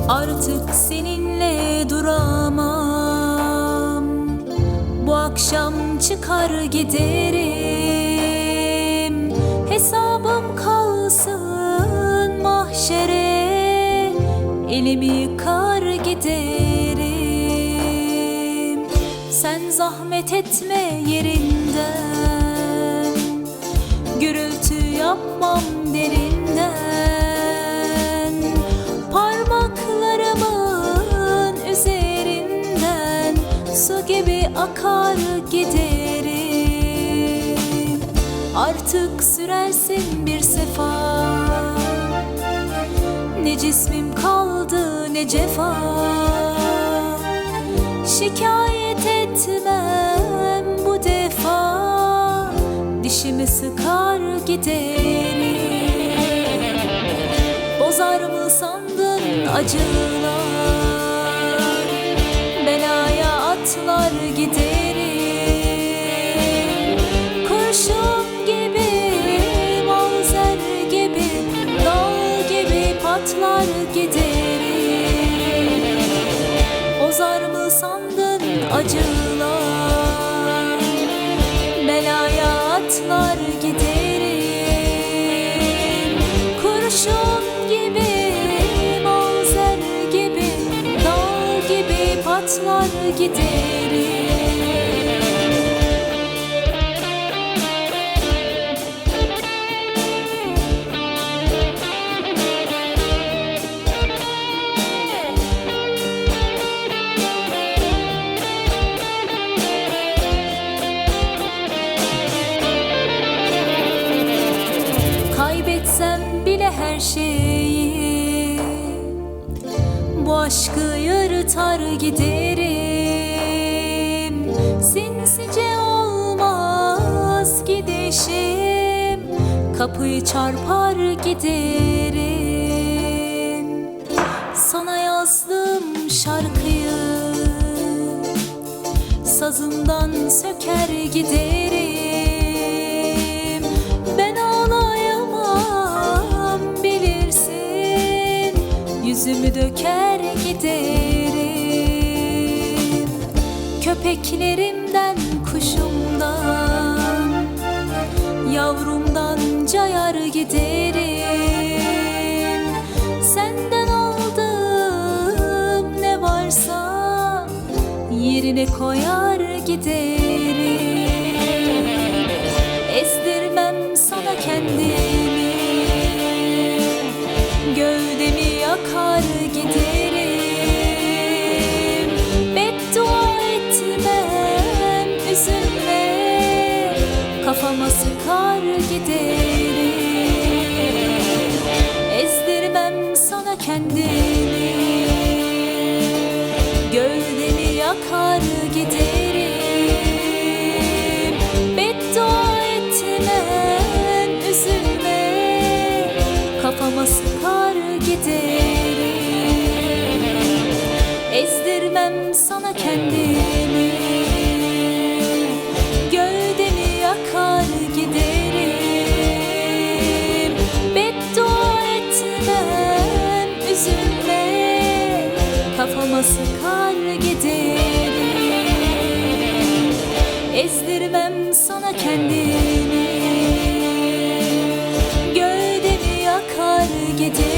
Artık seninle duramam, bu akşam çıkar giderim. Hesabım kalsın mahşere, elimi yıkar giderim. Sen zahmet etme yerinden, gürültü yapmam derinden. Parmaklarımın üzerinden su gibi akar giderim. Artık sürersin bir sefa, ne cismim kaldı ne cefa. Şikayet etmem bu defa, dişimi sıkar giderim. Bozar mı sandın acılar, belaya atlar giderim. Kurşun gibi, mavzer gibi, dal gibi patlar giderim. Bozar mı sandın acılar, belaya atlar giderim. Kurşun gibi, mavzer gibi, dal gibi patlar giderim. Kaybetsem bile her şeyi, bu aşkı yırtar giderim. Sinsice olmaz gidişim, kapıyı çarpar giderim. Sana yazdım şarkıyı, sazından söker giderim. Ben ağlayamam bilirsin, yüzümü döker giderim. Köpeklerimden, kuşumdan, yavrumdan cayar giderim. Senden aldığım ne varsa yerine koyar giderim. Ezdirmem sana kendimi, gövdemi yakar giderim. Beddua etmem üzülme, kafama sıkar giderim. Ezdirmem sana kendimi, gövdemi yakar giderim. Beddua etmem üzülme, kafama sıkar giderim. Ezdirmem sana kendimi, gövdemi yakar giderim. Beddua etmem üzülme, kafama sıkar giderim. Ezdirmem sana kendimi, gövdemi yakar giderim.